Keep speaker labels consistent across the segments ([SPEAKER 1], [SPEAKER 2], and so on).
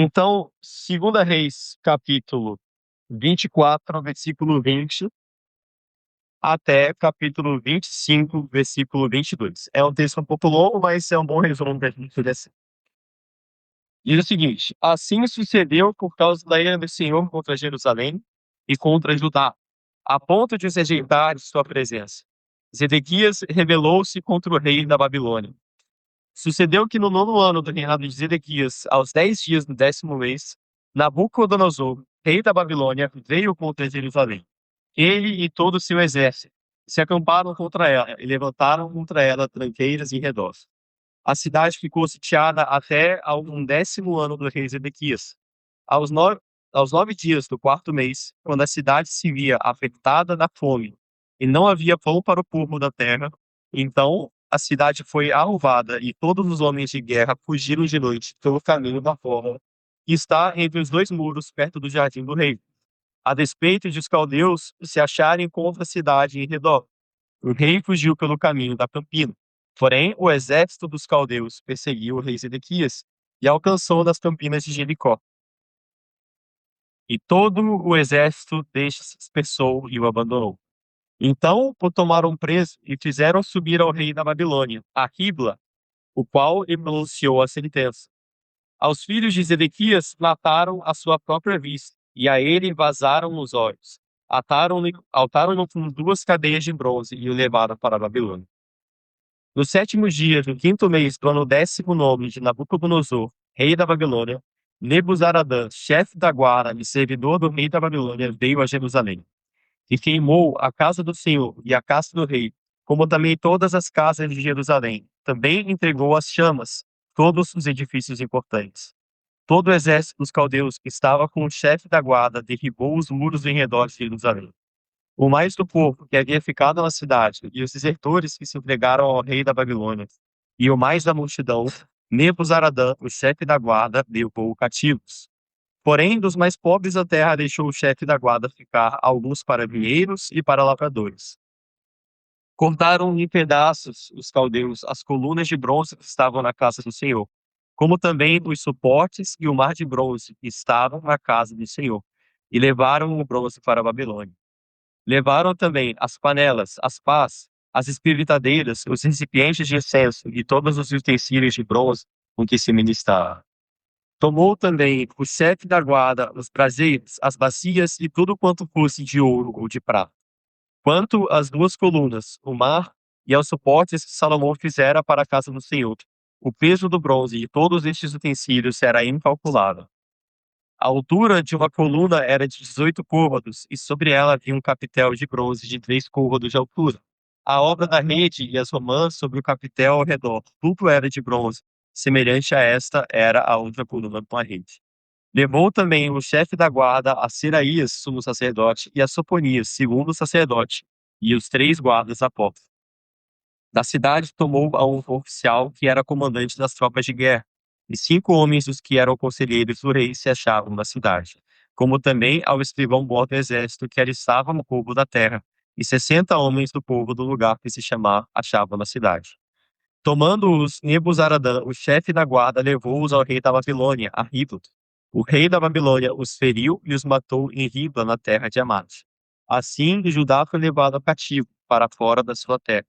[SPEAKER 1] Então, 2 Reis, capítulo 24, versículo 20, até capítulo 25, versículo 22. É um texto um pouco longo, mas é um bom resumo para a gente fazer assim. Diz o seguinte: assim sucedeu por causa da ira do Senhor contra Jerusalém e contra Judá, a ponto de os rejeitar de sua presença. Zedequias rebelou-se contra o rei da Babilônia. Sucedeu que no 9º ano do reinado de Zedequias, aos 10 dias do 10º mês, Nabucodonosor, rei da Babilônia, veio contra Jerusalém. Ele e todo o seu exército se acamparam contra ela e levantaram contra ela tranqueiras em redor. A cidade ficou sitiada até ao 10º ano do rei Zedequias. Aos 9 dias do 4º mês, quando a cidade se via afetada da fome e não havia pão para o povo da terra, então a cidade foi arrombada e todos os homens de guerra fugiram de noite pelo caminho da forra, que está entre os 2 muros perto do jardim do rei, a despeito de os caldeus se acharem contra a cidade em redor. O rei fugiu pelo caminho da campina. Porém, o exército dos caldeus perseguiu o rei Zedequias e alcançou nas campinas de Jericó. E todo o exército deste se dispersou e o abandonou. Então o tomaram preso e fizeram subir ao rei da Babilônia, a Ribla, o qual lhe pronunciou a sentença. Aos filhos de Zedequias mataram à sua própria vista, e a ele vazaram os olhos. Ataram-no com 2 cadeias de bronze e o levaram para a Babilônia. No 7º dia do 5º mês do ano 19º de Nabucodonosor, rei da Babilônia, Nebuzaradã, chefe da guarda e servidor do rei da Babilônia, veio a Jerusalém e queimou a casa do Senhor e a casa do rei, como também todas as casas de Jerusalém. Também entregou às chamas todos os edifícios importantes. Todo o exército dos caldeus que estava com o chefe da guarda derribou os muros em redor de Jerusalém. O mais do povo que havia ficado na cidade, e os desertores que se entregaram ao rei da Babilônia, e o mais da multidão, Nebuzaradã, o chefe da guarda, levou cativos. Porém, dos mais pobres da terra deixou o chefe da guarda ficar alguns para vinheiros e para lavradores. Cortaram em pedaços os caldeus as colunas de bronze que estavam na casa do Senhor, como também os suportes e o mar de bronze que estavam na casa do Senhor, e levaram o bronze para a Babilônia. Levaram também as panelas, as pás, as espivitadeiras, os recipientes de incenso e todos os utensílios de bronze com que se ministrava. Tomou também o chefe da guarda, os braseiros, as bacias e tudo quanto fosse de ouro ou de prata. Quanto às 2 colunas, o mar e aos suportes que Salomão fizera para a casa do Senhor, o peso do bronze de todos estes utensílios era incalculável. A altura de uma coluna era de 18 côvados, e sobre ela havia um capitel de bronze de 3 côvados de altura. A obra da rede e as romãs sobre o capitel ao redor, tudo era de bronze. Semelhante a esta era a outra coluna com a rede. Levou também o chefe da guarda a Seraías, sumo sacerdote, e a Soponias, segundo sacerdote, e os 3 guardas apóstolos. Da cidade tomou a um oficial que era comandante das tropas de guerra, e 5 homens dos que eram conselheiros do rei se achavam na cidade, como também ao escrivão-mor do exército que alistava no povo da terra, e 60 homens do povo do lugar que se chamava achavam na cidade. Tomando-os, Nebuzaradã, o chefe da guarda, levou-os ao rei da Babilônia, a Ribla. O rei da Babilônia os feriu e os matou em Ribla, na terra de Amate. Assim, Judá foi levado cativo para fora da sua terra.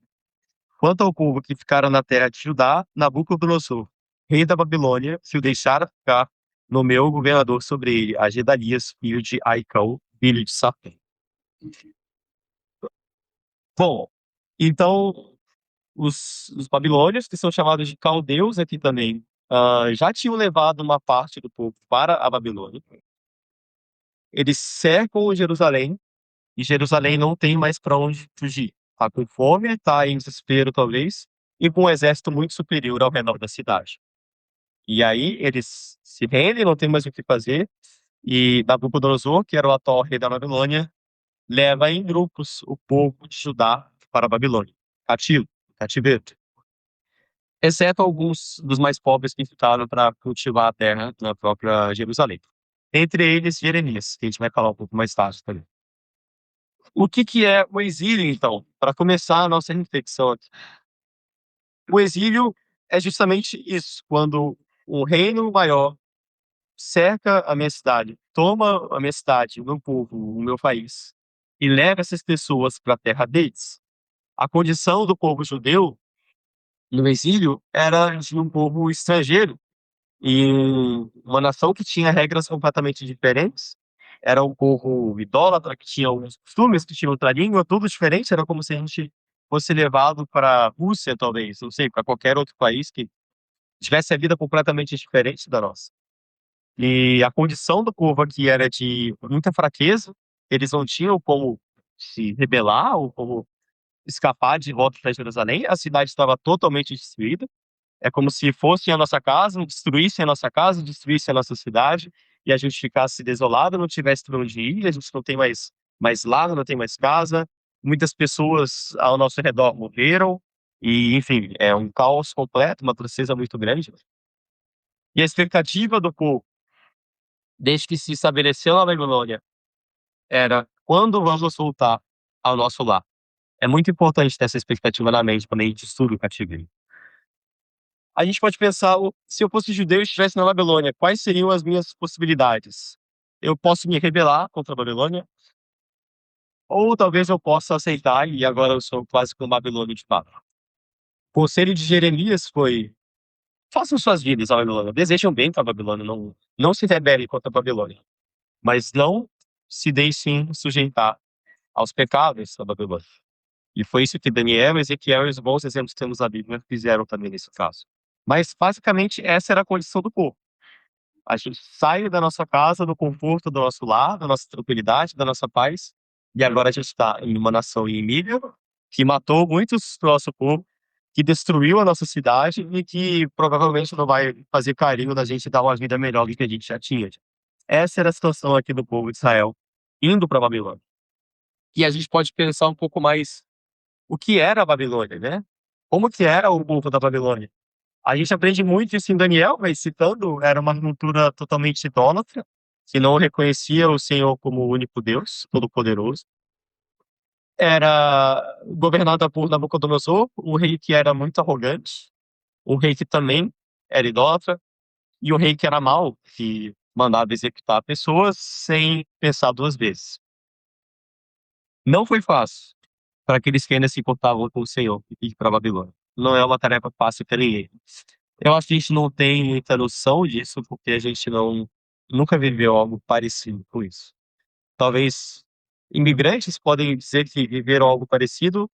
[SPEAKER 1] Quanto ao povo que ficara na terra de Judá, Nabucodonosor, rei da Babilônia, se o deixara ficar, nomeou governador sobre ele a Gedalias, filho de Aicão, filho de Safém. Bom, então os babilônios, que são chamados de caldeus aqui também, já tinham levado uma parte do povo para a Babilônia. Eles cercam Jerusalém e Jerusalém não tem mais para onde fugir. Está com fome, está em desespero talvez, e com um exército muito superior ao redor da cidade. E aí eles se rendem, não tem mais o que fazer, e Nabucodonosor, que era o atual rei da Babilônia, leva em grupos o povo de Judá para a Babilônia, cativeiro. Exceto alguns dos mais pobres que ficaram para cultivar a terra na própria Jerusalém. Entre eles, Jeremias, que a gente vai falar um pouco mais tarde também. O que é o exílio, então? Para começar a nossa reflexão aqui. O exílio é justamente isso, quando um reino maior cerca a minha cidade, toma a minha cidade, o meu povo, o meu país, e leva essas pessoas para a terra deles. A condição do povo judeu no exílio era de um povo estrangeiro e uma nação que tinha regras completamente diferentes. Era um povo idólatra, que tinha alguns costumes, que tinha outra língua, tudo diferente. Era como se a gente fosse levado para a Rússia, talvez, não sei, para qualquer outro país que tivesse a vida completamente diferente da nossa. E a condição do povo aqui era de muita fraqueza, eles não tinham como se rebelar ou como escapar de volta para Jerusalém, a cidade estava totalmente destruída. É como se fossem a nossa casa, destruíssem a nossa casa, destruíssem a nossa cidade, e a gente ficasse desolado, não tivesse para onde ir, a gente não tem mais lar, não tem mais casa, muitas pessoas ao nosso redor morreram, e enfim, é um caos completo, uma tristeza muito grande. E a expectativa do povo, desde que se estabeleceu na Babilônia, era quando vamos voltar ao nosso lar. É muito importante ter essa expectativa na mente quando a gente estuda o cativeiro. A gente pode pensar, se eu fosse judeu e estivesse na Babilônia, quais seriam as minhas possibilidades? Eu posso me rebelar contra a Babilônia, ou talvez eu possa aceitar, e agora eu sou quase que um babilônio de fato. O conselho de Jeremias foi: façam suas vidas à Babilônia, desejam bem para a Babilônia, não se rebelem contra a Babilônia, mas não se deixem sujeitar aos pecados da Babilônia. E foi isso que Daniel, Ezequiel e os bons exemplos que temos na Bíblia fizeram também nesse caso. Mas, basicamente, essa era a condição do povo. A gente sai da nossa casa, do conforto do nosso lar, da nossa tranquilidade, da nossa paz, e agora a gente está em uma nação inimiga que matou muitos do nosso povo, que destruiu a nossa cidade e que provavelmente não vai fazer carinho da gente dar uma vida melhor do que a gente já tinha. Essa era a situação aqui do povo de Israel indo para a Babilônia. E a gente pode pensar um pouco mais o que era a Babilônia, né? Como que era o povo da Babilônia? A gente aprende muito isso em Daniel, mas citando, era uma cultura totalmente idólatra, que não reconhecia o Senhor como o único Deus, todo-poderoso. Era governada por Nabucodonosor, um rei que era muito arrogante, um rei que também era idólatra, e um rei que era mau, que mandava executar pessoas sem pensar duas vezes. Não foi fácil para aqueles que ainda se importavam com o Senhor e para a Babilônia. Não é uma tarefa fácil para ninguém. Eu acho que a gente não tem muita noção disso, porque a gente nunca viveu algo parecido com isso. Talvez imigrantes podem dizer que viveram algo parecido,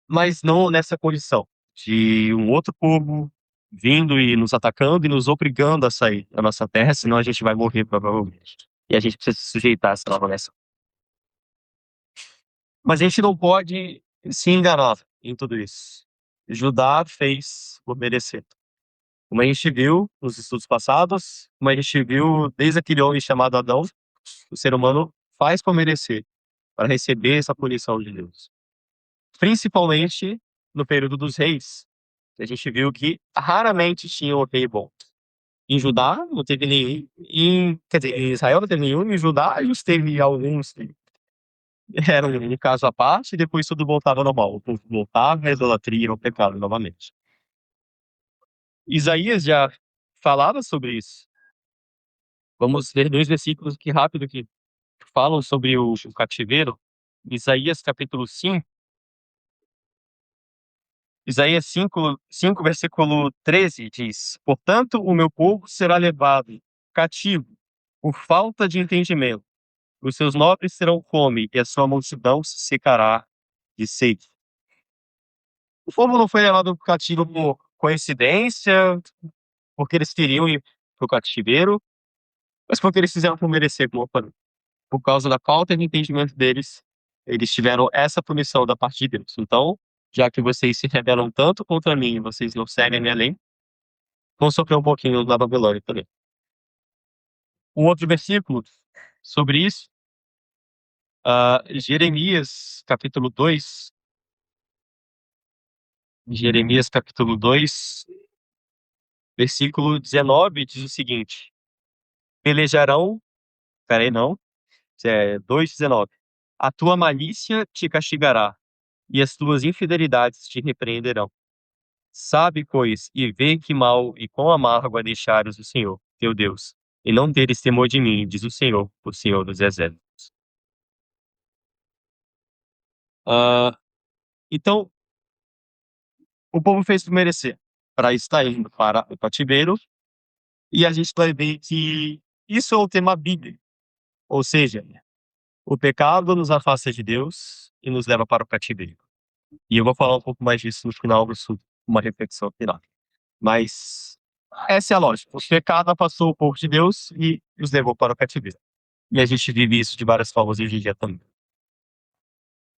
[SPEAKER 1] mas não nessa condição de um outro povo vindo e nos atacando e nos obrigando a sair da nossa terra, senão a gente vai morrer provavelmente. E a gente precisa se sujeitar a essa nova nação. Mas a gente não pode se enganar em tudo isso. Judá fez por merecer. Como a gente viu nos estudos passados, como a gente viu desde aquele homem chamado Adão, o ser humano faz por merecer, para receber essa punição de Deus. Principalmente no período dos reis, a gente viu que raramente tinha um rei bom. Em Judá não teve nenhum, quer dizer, em Israel não teve nenhum, em Judá a gente teve alguns que eram um caso à parte, e depois tudo voltava ao normal. O povo voltava à idolatria e ao pecado novamente. Isaías já falava sobre isso. Vamos ler dois versículos aqui rápido que falam sobre o cativeiro. Isaías capítulo 5. Isaías 5, versículo 13 diz: Portanto, o meu povo será levado cativo por falta de entendimento. Os seus nobres terão fome e a sua multidão se secará de sede. O povo não foi levado cativo por coincidência, porque eles queriam ir para o cativeiro, mas porque eles fizeram por merecer, como eu falei. Por causa da falta de entendimento deles, eles tiveram essa punição da parte de Deus. Então, já que vocês se rebelam tanto contra mim e vocês não seguem a minha lei, vão sofrer um pouquinho da Babilônia também. Um outro versículo sobre isso, Jeremias capítulo 2. Jeremias capítulo 2, versículo 19, diz o seguinte: Pelejarão, peraí, não, é 2:19. A tua malícia te castigará, e as tuas infidelidades te repreenderão. Sabe, pois, e vê que mal e quão amargo é deixares o Senhor, teu Deus, e não teres temor de mim, diz o Senhor dos Exércitos. Ah, então, o povo fez por merecer, para estar indo para o cativeiro, e a gente vai ver que isso é o tema bíblico, ou seja, o pecado nos afasta de Deus e nos leva para o cativeiro. E eu vou falar um pouco mais disso no final, isso, uma reflexão final. Mas essa é a lógica. O pecado afastou o povo de Deus e os levou para o cativeiro. E a gente vive isso de várias formas hoje em dia também.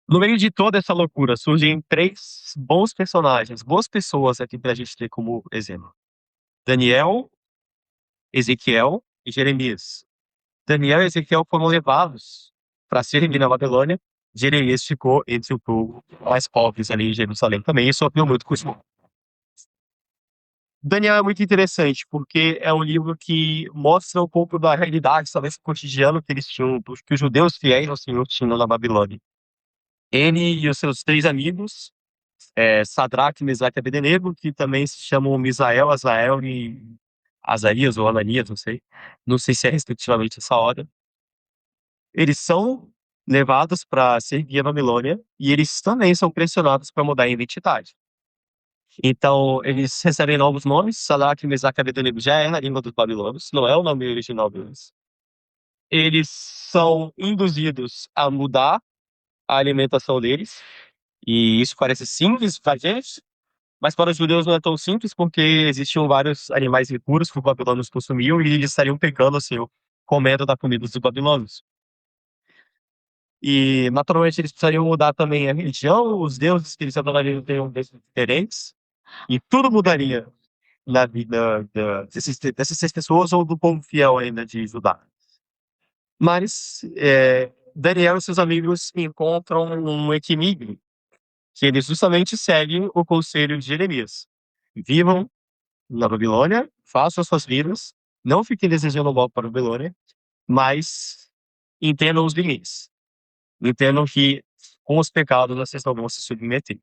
[SPEAKER 1] No meio de toda essa loucura, surgem três bons personagens, boas pessoas aqui para a gente ter como exemplo: Daniel, Ezequiel e Jeremias. Daniel e Ezequiel foram levados para servir na Babilônia. Jeremias ficou entre o povo mais pobres ali em Jerusalém também e sofreu muito com isso. Daniel é muito interessante, porque é um livro que mostra um pouco da realidade, talvez cotidiano que eles tinham, que os judeus fiéis ao Senhor tinham na Babilônia. Ele e os seus três amigos, Sadraque, Mesaque e Abednego, que também se chamam Misael, Azael e Azarias ou Ananias, não sei se é respectivamente essa ordem. Eles são levados para servir a Babilônia e eles também são pressionados para mudar a identidade. Então, eles recebem novos nomes. Sadraque, Mesaque e Abednego já é na língua dos babilônios, não é o nome original deles. Eles são induzidos a mudar a alimentação deles, e isso parece simples para a gente, mas para os judeus não é tão simples, porque existiam vários animais impuros que os babilônios consumiam e eles estariam pecando, assim, comendo da comida dos babilônios. E, naturalmente, eles precisariam mudar também a religião, os deuses que eles adorariam teriam deuses diferentes, e tudo mudaria na vida dessas seis pessoas ou do povo fiel ainda de Judá. Mas Daniel e seus amigos encontram um equilíbrio, que eles justamente seguem o conselho de Jeremias. Vivam na Babilônia, façam as suas vidas, não fiquem desejando mal para a Babilônia, mas entendam os limites. Entendam que com os pecados vocês não vão se submeter.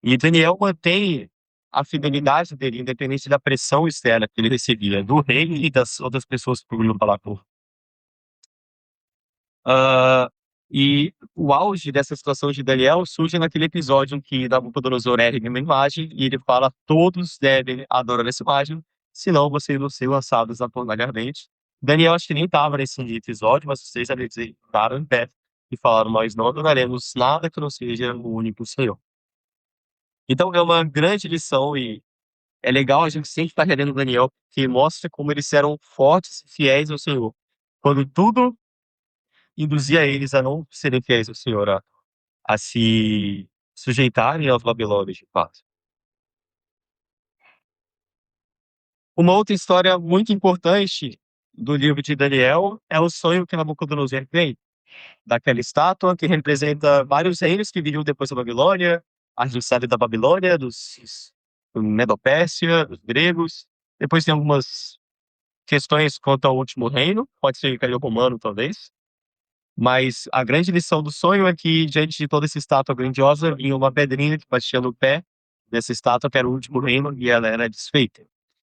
[SPEAKER 1] E Daniel mantém a fidelidade dele, independente da pressão externa que ele recebia do rei e das outras pessoas que vinham falar com ele. Ah, e o auge dessa situação de Daniel surge naquele episódio em que Nabucodonosor ergue uma imagem e ele fala: todos devem adorar essa imagem, senão vocês vão ser lançados na fornalha ardente. Daniel acho que nem estava nesse episódio, mas vocês ali ficaram em pé e falaram: nós não adoraremos nada que não seja o único Senhor. Então é uma grande lição e é legal a gente sempre estar relendo Daniel, que mostra como eles eram fortes e fiéis ao Senhor. Quando tudo induzia eles a não serem fiéis ao Senhor, a se sujeitarem aos babilônios, de fato. Uma outra história muito importante do livro de Daniel é o sonho que Nabucodonosor tem, daquela estátua que representa vários reinos que viriam depois da Babilônia, a justiça da Babilônia, do Medopérsia, dos gregos. Depois tem algumas questões quanto ao último reino, pode ser o Império Romano, talvez. Mas a grande lição do sonho é que, diante de toda essa estátua grandiosa, vinha uma pedrinha que batia no pé dessa estátua, que era o último reino, e ela era desfeita.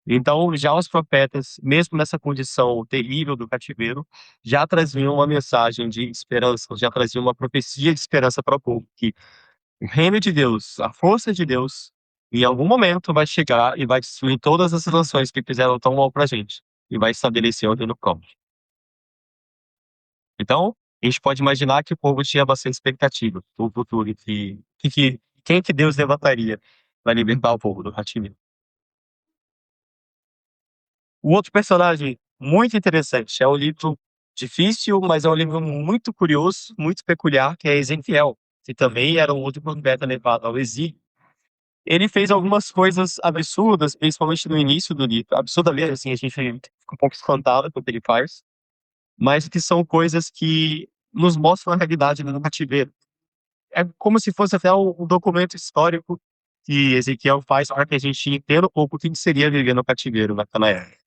[SPEAKER 1] Então, já os profetas, mesmo nessa condição terrível do cativeiro, já traziam uma mensagem de esperança, já traziam uma profecia de esperança para o povo, que o reino de Deus, a força de Deus, em algum momento vai chegar e vai destruir todas essas nações que fizeram tão mal para a gente, e vai estabelecer o reino próprio. Então, a gente pode imaginar que o povo tinha bastante expectativa no futuro, quem que Deus levantaria para libertar o povo do cativeiro. O outro personagem muito interessante, é um livro difícil, mas é um livro muito curioso, muito peculiar, que é Ezequiel, que também era um outro profeta levado ao exílio. Ele fez algumas coisas absurdas, principalmente no início do livro. Absurda mesmo, assim, a gente fica um pouco espantado com o que ele faz, mas que são coisas que nos mostram a realidade do cativeiro. É como se fosse até um documento histórico que Ezequiel faz para que a gente entenda um pouco o que seria viver no cativeiro naquela época.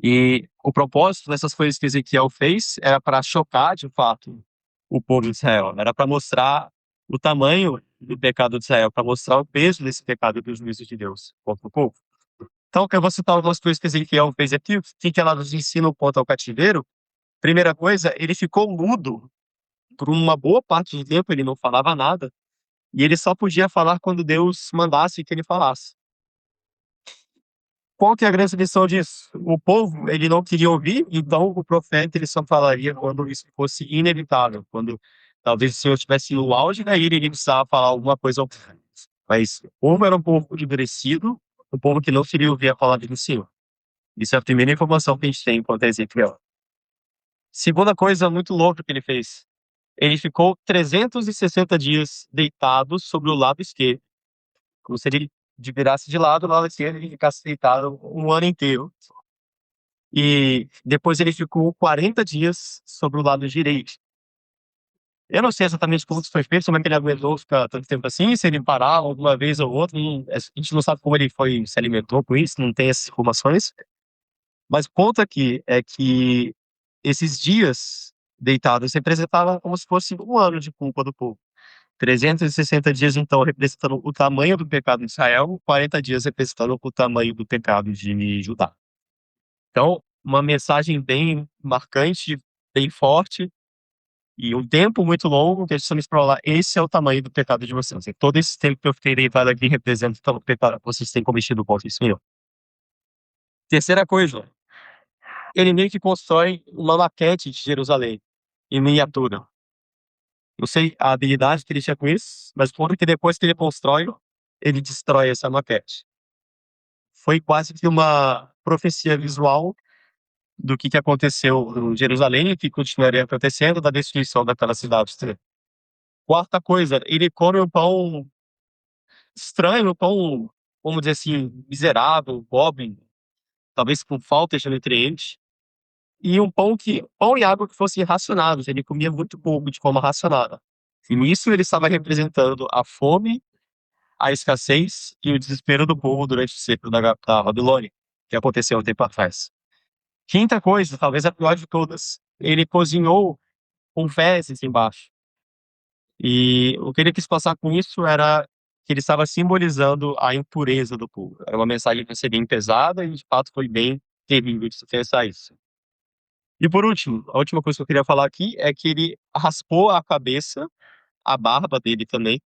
[SPEAKER 1] E o propósito dessas coisas que Ezequiel fez era para chocar, de fato, o povo de Israel. Era para mostrar o tamanho do pecado de Israel, para mostrar o peso desse pecado e dos juízos de Deus contra o povo. Então, que eu vou citar algumas coisas que Ezequiel fez aqui, o que ela nos ensina quanto ao cativeiro. Primeira coisa, ele ficou mudo por uma boa parte do tempo, ele não falava nada, e ele só podia falar quando Deus mandasse que ele falasse. Qual que é a grande lição disso? O povo, ele não queria ouvir, então o profeta ele só falaria quando isso fosse inevitável, quando talvez o Senhor estivesse no auge da ira e ele precisava falar alguma coisa. Mas o povo era um povo endurecido, um povo que não queria ouvir a palavra do Senhor. Isso é a primeira informação que a gente tem quanto a Ezequiel. Segunda coisa muito louca que ele fez. Ele ficou 360 dias deitado sobre o lado esquerdo, como se ele virasse de lado, o lado esquerdo e ficasse deitado um ano inteiro. E depois ele ficou 40 dias sobre o lado direito. Eu não sei exatamente como isso foi feito, como é que ele aguentou ficar tanto tempo assim, se ele parava alguma vez ou outra. A gente não sabe como ele se alimentou com isso, não tem essas informações. Mas o ponto aqui é que esses dias deitados representavam como se fosse um ano de culpa do povo. 360 dias, então, representando o tamanho do pecado de Israel, 40 dias representando o tamanho do pecado de Judá. Então, uma mensagem bem marcante, bem forte, e um tempo muito longo que a gente precisa falar, esse é o tamanho do pecado de vocês. E todo esse tempo que eu fiquei deitado aqui representa o pecado que vocês têm cometido contra o Senhor. Terceira coisa, ele meio que constrói uma maquete de Jerusalém, em miniatura. Não sei a habilidade que ele tinha com isso, mas quando que depois que ele constrói, ele destrói essa maquete. Foi quase que uma profecia visual do que aconteceu em Jerusalém e que continuaria acontecendo da destruição daquela cidade. Quarta coisa, ele come um pão estranho, um pão, vamos dizer assim, miserável, pobre, talvez com falta de nutrientes, e pão e água que fossem racionados. Ele comia muito pouco de forma racionada. E nisso ele estava representando a fome, a escassez e o desespero do povo durante o século da Babilônia, que aconteceu um tempo atrás. Quinta coisa, talvez a pior de todas, ele cozinhou com fezes embaixo. E o que ele quis passar com isso era que ele estava simbolizando a impureza do povo. Era uma mensagem que seria bem pesada e, de fato, foi bem terrível de se pensar isso. E por último, a última coisa que eu queria falar aqui é que ele raspou a cabeça, a barba dele também.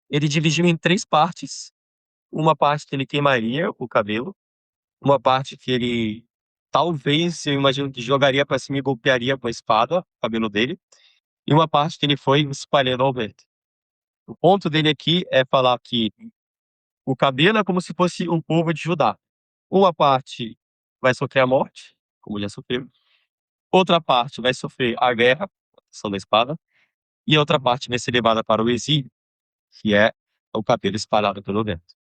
[SPEAKER 1] Ele dividiu em três partes. Uma parte que ele queimaria o cabelo, uma parte que ele talvez, eu imagino que jogaria para cima e golpearia com a espada o cabelo dele, e uma parte que ele foi espalhando ao vento. O ponto dele aqui é falar que o cabelo é como se fosse um povo de Judá. Uma parte vai sofrer a morte, como já sofreu. Outra parte vai sofrer a guerra, a questão da espada. E a outra parte vai ser levada para o exílio, que é o cabelo espalhado pelo vento.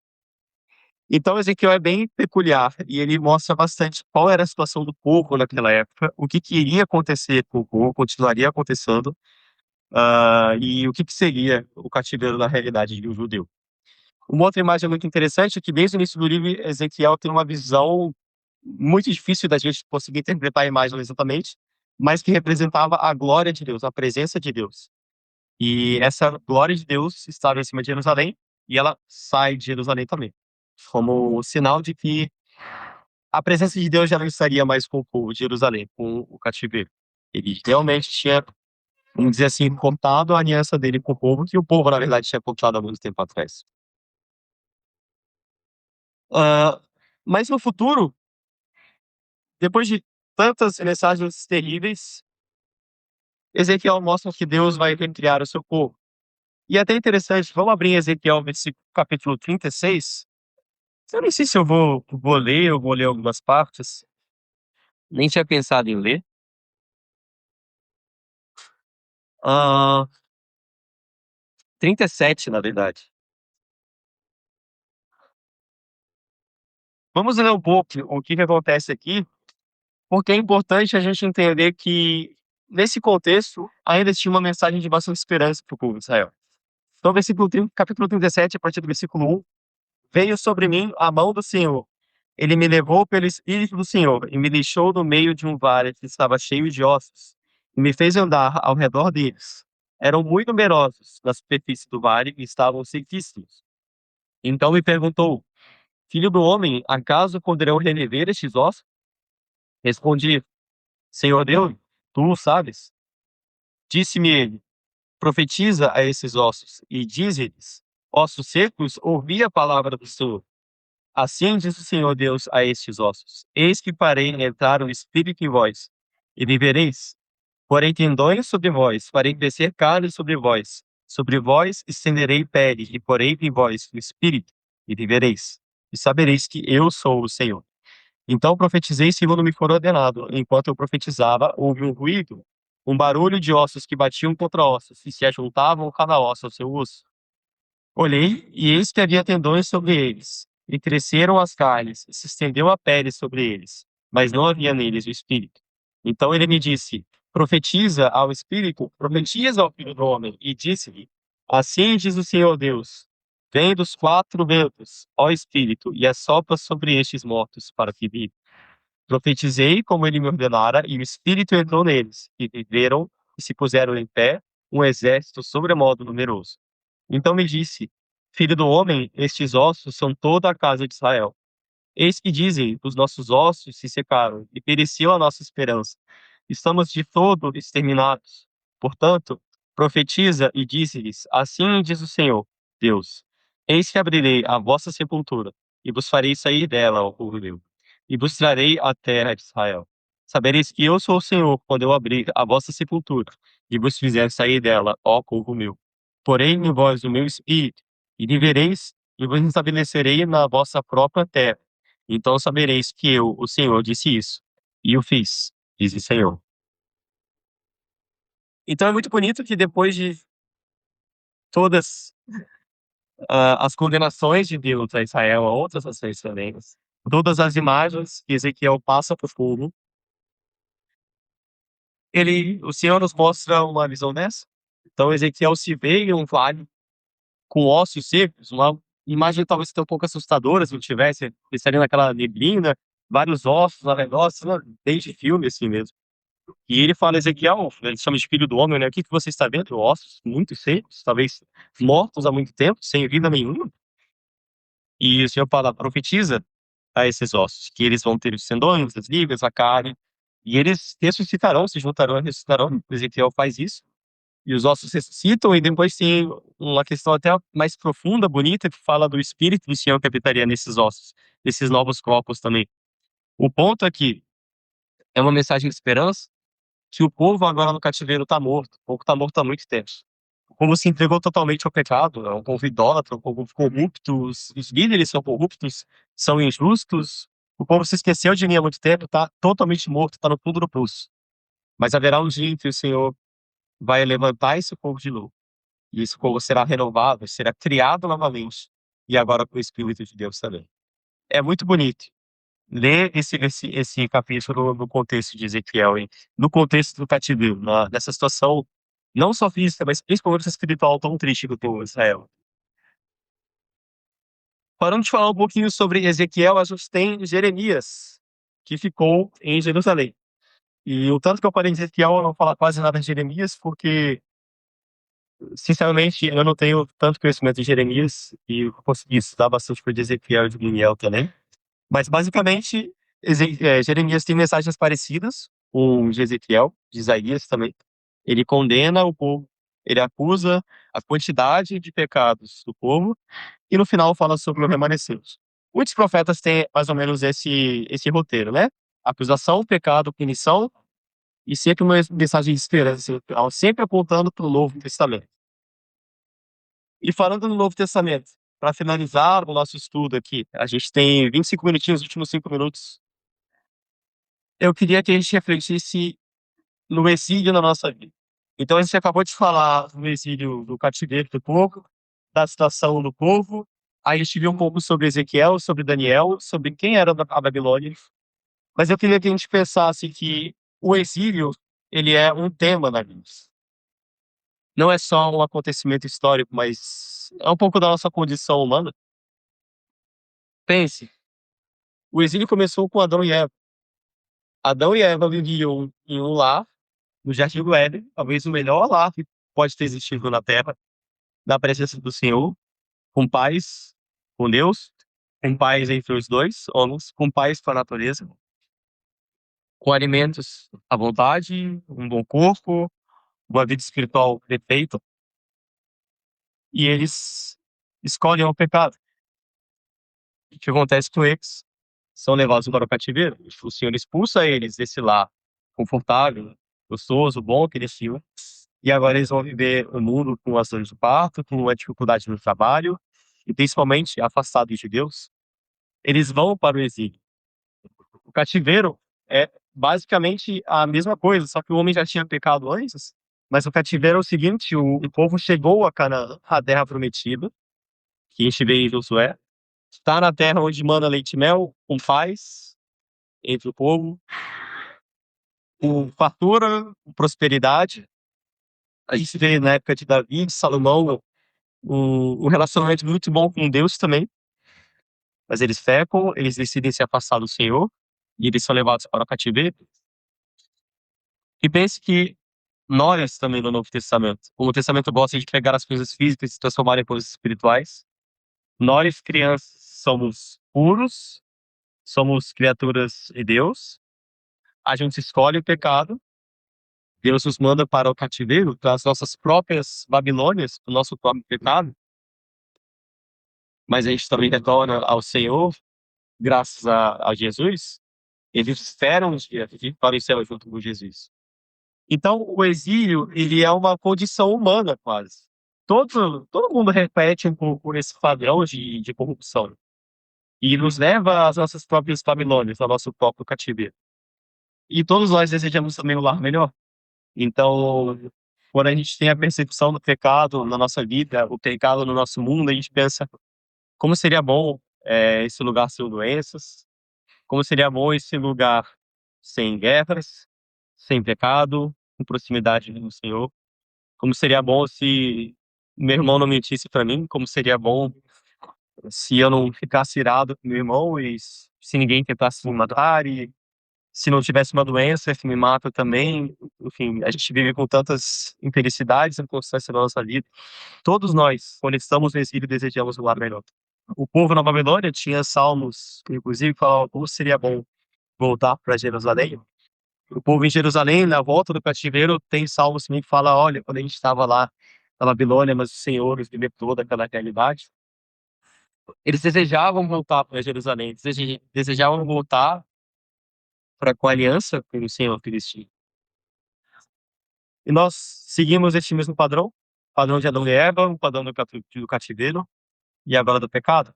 [SPEAKER 1] Então, Ezequiel é bem peculiar e ele mostra bastante qual era a situação do povo naquela época, o que iria acontecer com o povo, continuaria acontecendo, e o que seria o cativeiro na realidade de um judeu. Uma outra imagem muito interessante é que desde o início do livro, Ezequiel tem uma visão muito difícil da gente conseguir interpretar a imagem exatamente, mas que representava a glória de Deus, a presença de Deus. E essa glória de Deus estava em cima de Jerusalém e ela sai de Jerusalém também, como sinal de que a presença de Deus já não estaria mais com o povo de Jerusalém, com o cativeiro. Ele realmente tinha, vamos dizer assim, cortado a aliança dele com o povo, que o povo, na verdade, tinha cortado há muito tempo atrás. Ah, mas no futuro, depois de tantas mensagens terríveis, Ezequiel mostra que Deus vai recriar o seu povo. E é até interessante, vamos abrir em Ezequiel, capítulo 36. Eu nem sei se eu vou ler, eu vou ler algumas partes. Nem tinha pensado em ler. Ah, 37, na verdade. Vamos ler um pouco o que acontece aqui, porque é importante a gente entender que, nesse contexto, ainda tinha uma mensagem de bastante esperança para o povo de Israel. Então, capítulo 37, a partir do versículo 1, veio sobre mim a mão do Senhor. Ele me levou pelo Espírito do Senhor e me deixou no meio de um vale que estava cheio de ossos e me fez andar ao redor deles. Eram muito numerosos na superfície do vale e estavam sequíssimos. Então me perguntou: Filho do homem, acaso poderão reviver estes ossos? Respondi: Senhor Deus, tu o sabes. Disse-me ele: Profetiza a esses ossos e dize-lhes: Ossos secos, ouvi a palavra do Senhor. Assim diz o Senhor Deus a estes ossos: Eis que farei entrar o espírito em vós, e vivereis. Porém tendões sobre vós, farei crescer carne sobre vós estenderei pele, e porei em vós o espírito, e vivereis. E sabereis que eu sou o Senhor. Então profetizei segundo me for ordenado. Enquanto eu profetizava, houve um ruído, um barulho de ossos que batiam contra ossos, e se ajuntavam cada osso ao seu osso. Olhei, e eis que havia tendões sobre eles, e cresceram as carnes, e se estendeu a pele sobre eles, mas não havia neles o espírito. Então ele me disse: Profetiza ao espírito, profetiza ao filho do homem, e disse-lhe: Assim diz o Senhor Deus: Vem dos quatro ventos, ó espírito, e assopra sobre estes mortos, para que vivam. Profetizei como ele me ordenara, e o espírito entrou neles, e viveram e se puseram em pé, um exército sobremodo numeroso. Então me disse: Filho do homem, estes ossos são toda a casa de Israel. Eis que dizem: Os nossos ossos se secaram, e pereceu a nossa esperança. Estamos de todo exterminados. Portanto, profetiza e dize-lhes: Assim diz o Senhor, Deus: Eis que abrirei a vossa sepultura, e vos farei sair dela, ó povo meu, e vos trarei a terra de Israel. Sabereis que eu sou o Senhor quando eu abrir a vossa sepultura, e vos fizer sair dela, ó povo meu. Porém em vós o meu espírito, e vivereis, e vos estabelecerei na vossa própria terra. Então sabereis que eu, o Senhor, disse isso, e o fiz, diz o Senhor. Então é muito bonito que depois de todas as condenações de Deus a Israel, a outras nações também, todas as imagens que Ezequiel passa para o povo, o Senhor nos mostra uma visão dessa. Então Ezequiel se vê em um vale com ossos secos, uma imagem talvez até um pouco assustadora se não tivesse, estaria naquela neblina, vários ossos ao redor, assim, bem de filme assim mesmo. E ele fala, Ezequiel, ele chama de filho do homem, né? O que que você está vendo? Ossos muito secos, talvez mortos há muito tempo, sem vida nenhuma. E o Senhor fala, profetiza a esses ossos, que eles vão ter os tendões, as ligas, a carne, e eles ressuscitarão, se juntarão e ressuscitarão. Ezequiel faz isso. E os ossos ressuscitam, e depois tem uma questão até mais profunda, bonita, que fala do Espírito do Senhor que habitaria nesses ossos, nesses novos corpos também. O ponto aqui é uma mensagem de esperança, que o povo agora no cativeiro está morto. O povo está morto há muito tempo. O povo se entregou totalmente ao pecado. É um povo idólatra, um povo corrupto. Os líderes são corruptos, são injustos. O povo se esqueceu de mim há muito tempo, está totalmente morto, está no fundo do poço. Mas haverá um dia em que o Senhor vai levantar esse povo de novo. E esse povo será renovado, será criado novamente. E agora com o Espírito de Deus também. É muito bonito ler esse capítulo no contexto de Ezequiel, hein? No contexto do cativeiro, nessa situação, não só física, mas principalmente espiritual tão triste que o povo de Israel. Parando de falar um pouquinho sobre Ezequiel, a gente tem Jeremias, que ficou em Jerusalém. E o tanto que eu parei em Ezequiel, eu não falar quase nada de Jeremias, porque, sinceramente, eu não tenho tanto conhecimento de Jeremias, e eu consegui estudar bastante por Ezequiel e de Daniel também. Mas, basicamente, Jeremias tem mensagens parecidas com de Ezequiel, de Isaías também. Ele condena o povo, ele acusa a quantidade de pecados do povo, e no final fala sobre o remanescente. Muitos profetas têm mais ou menos esse roteiro, né? Acusação, pecado, punição, e sempre uma mensagem de esperança, sempre apontando para o Novo Testamento. E falando no Novo Testamento, para finalizar o nosso estudo aqui, a gente tem 25 minutinhos, os últimos 5 minutos. Eu queria que a gente refletisse no exílio na nossa vida. Então, a gente acabou de falar do exílio do cativeiro do povo, da situação do povo. Aí a gente viu um pouco sobre Ezequiel, sobre Daniel, sobre quem era a Babilônia. Mas eu queria que a gente pensasse que o exílio, ele é um tema na Bíblia. Não é só um acontecimento histórico, mas é um pouco da nossa condição humana. Pense, o exílio começou com Adão e Eva. Adão e Eva viviam em um lar, no Jardim do Éden, talvez o melhor lar que pode ter existido na Terra, na presença do Senhor, com paz, com Deus. com paz entre os dois homens, com paz com a natureza, com alimentos à vontade, um bom corpo, uma vida espiritual perfeita, e eles escolhem o pecado. O que acontece com eles? São levados para o cativeiro. O Senhor expulsa eles desse lar confortável, gostoso, bom que eles tinham, e agora eles vão viver o mundo com as dores do parto, com a dificuldade no trabalho, e principalmente afastados de Deus. Eles vão para o exílio. O cativeiro é basicamente a mesma coisa, só que o homem já tinha pecado antes. Mas o cativeiro é o seguinte: o povo chegou a Canaã, a terra prometida, que a gente vê em Josué. Está na terra onde manda leite e mel, com paz entre o povo, com fartura, com prosperidade. A gente vê na época de Davi, de Salomão, um relacionamento muito bom com Deus também. Mas eles pecam, eles decidem se afastar do Senhor, e eles são levados para o cativeiro. E pense que nós também no Novo Testamento, como o Testamento gosta de pegar as coisas físicas e se transformar em coisas espirituais, nós, crianças, somos puros, somos criaturas de Deus, a gente escolhe o pecado, Deus nos manda para o cativeiro, para as nossas próprias Babilônias, o nosso próprio pecado, mas a gente também retorna ao Senhor, graças a Jesus. Eles esperam um dia ir para o céu junto com Jesus. Então, o exílio, ele é uma condição humana, quase. Todo mundo repete um pouco esse padrão de corrupção. E nos leva às nossas próprias Babilônias, ao nosso próprio cativeiro. E todos nós desejamos também um lar melhor. Então, quando a gente tem a percepção do pecado na nossa vida, o pecado no nosso mundo, a gente pensa como seria bom esse lugar sem doenças, como seria bom esse lugar sem guerras, sem pecado, com proximidade do Senhor. Como seria bom se meu irmão não mentisse para mim, como seria bom se eu não ficasse irado com meu irmão e se ninguém tentasse me matar e se não tivesse uma doença que me mata também. Enfim, a gente vive com tantas infelicidades e constância na nossa vida. Todos nós, quando estamos no exílio, desejamos um lar melhor. O povo na Babilônia tinha salmos, que inclusive falavam como seria bom voltar para Jerusalém. O povo em Jerusalém, na volta do cativeiro, tem salmos também que fala, olha, quando a gente estava lá na Babilônia, mas o Senhor nos libertou daquela realidade. Eles desejavam voltar para Jerusalém, desejavam voltar para com a aliança com o Senhor que eles tinham. E nós seguimos este mesmo padrão de Adão e Eva, o padrão do cativeiro e agora do pecado.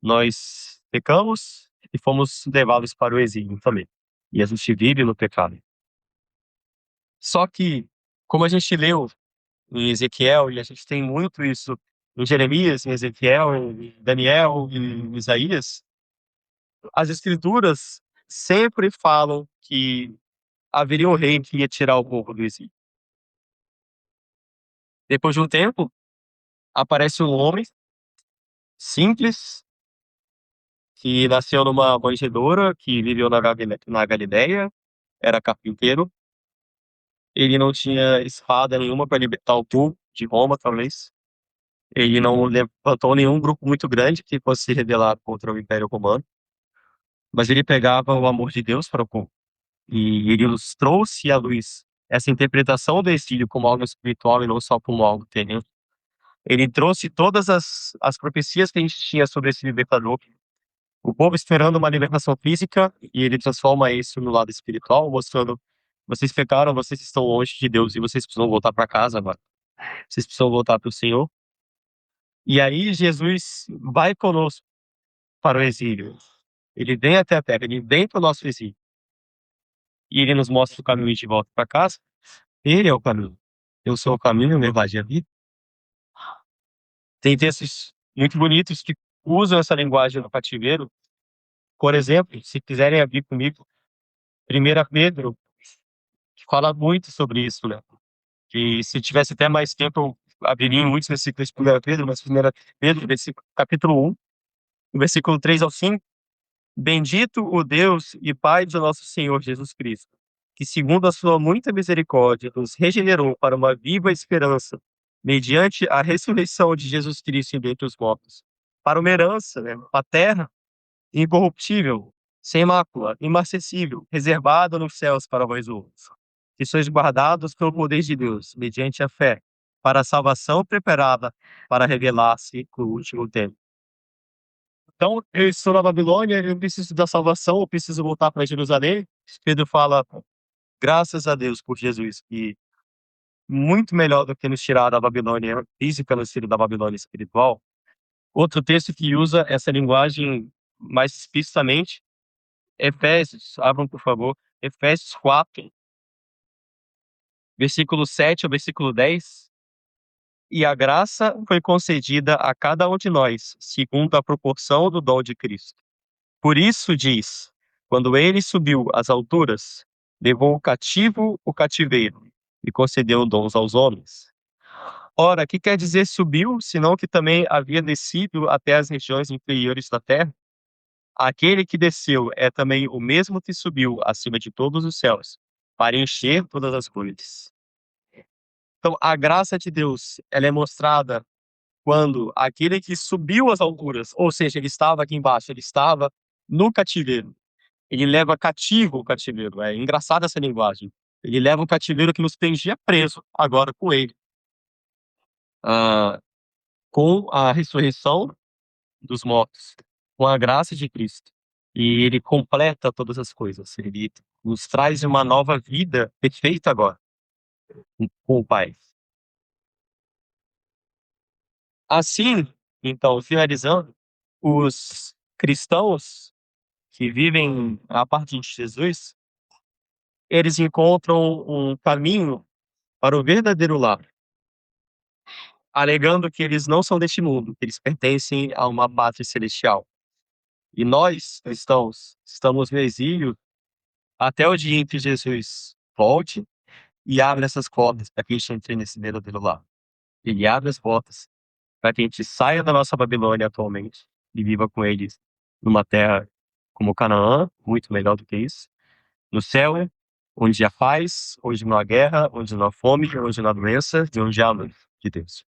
[SPEAKER 1] Nós pecamos e fomos levados para o exílio também. E a gente vive no pecado. Só que, como a gente leu em Ezequiel, e a gente tem muito isso em Jeremias, em Ezequiel, em Daniel, em Isaías, as escrituras sempre falam que haveria um rei que ia tirar o povo do exílio. Depois de um tempo, aparece um homem simples, que nasceu numa manjedoura, que viveu na Galileia, era carpinteiro. Ele não tinha espada nenhuma para libertar o povo de Roma, talvez. Ele não levantou nenhum grupo muito grande que fosse se rebelar contra o Império Romano, mas ele pegava o amor de Deus para o povo. E ele nos trouxe à luz essa interpretação do exílio como algo espiritual e não só como algo terreno. Ele trouxe todas as profecias que a gente tinha sobre esse libertador. O povo esperando uma libertação física e ele transforma isso no lado espiritual, mostrando: vocês pecaram, vocês estão longe de Deus e vocês precisam voltar para casa agora. Vocês precisam voltar para o Senhor. E aí Jesus vai conosco para o exílio. Ele vem até a terra, ele vem para o nosso exílio. E ele nos mostra o caminho de volta para casa. Ele é o caminho. Eu sou o caminho, a verdade e a vida. Tem textos muito bonitos que usam essa linguagem no cativeiro. Por exemplo, se quiserem abrir comigo, 1 Pedro, que fala muito sobre isso, né? Que se tivesse até mais tempo, eu abriria em muitos versículos de 1 Pedro, mas 1 Pedro, capítulo 1, no versículo 3 ao 5, bendito o Deus e Pai do nosso Senhor Jesus Cristo, que segundo a sua muita misericórdia nos regenerou para uma viva esperança, mediante a ressurreição de Jesus Cristo dentre os mortos, para uma herança, né, paterna, incorruptível, sem mácula, imarcessível, reservada nos céus para vós outros, que sois guardados pelo poder de Deus, mediante a fé, para a salvação preparada para revelar-se no último tempo. Então, eu estou na Babilônia, eu preciso da salvação, eu preciso voltar para Jerusalém. Pedro fala, graças a Deus por Jesus, que muito melhor do que nos tirar da Babilônia física, nos tirar da Babilônia espiritual. Outro texto que usa essa linguagem mais explicitamente, Efésios, abram por favor, Efésios 4, versículo 7 ao versículo 10. E a graça foi concedida a cada um de nós, segundo a proporção do dom de Cristo. Por isso diz, quando ele subiu às alturas, levou o cativo o cativeiro e concedeu dons aos homens. Ora, que quer dizer subiu, senão que também havia descido até as regiões inferiores da terra? Aquele que desceu é também o mesmo que subiu acima de todos os céus, para encher todas as coisas. Então, a graça de Deus, ela é mostrada quando aquele que subiu às alturas, ou seja, ele estava aqui embaixo, ele estava no cativeiro. Ele leva cativo o cativeiro. É engraçada essa linguagem. Ele leva o cativeiro que nos prendia preso, agora com ele. Ah, com a ressurreição dos mortos, com a graça de Cristo. E ele completa todas as coisas. Ele nos traz uma nova vida perfeita agora, com o Pai. Assim, então, finalizando, os cristãos que vivem a partir de Jesus, eles encontram um caminho para o verdadeiro lar, alegando que eles não são deste mundo, que eles pertencem a uma pátria celestial. E nós, cristãos, estamos no exílio até o dia em que Jesus volte e abra essas portas para que a gente entre nesse verdadeiro lar. Ele abre as portas para que a gente saia da nossa Babilônia atualmente e viva com eles numa terra como Canaã, muito melhor do que isso, no céu, onde há paz, onde não há guerra, onde não há fome, onde não há doença e onde há luz de Deus.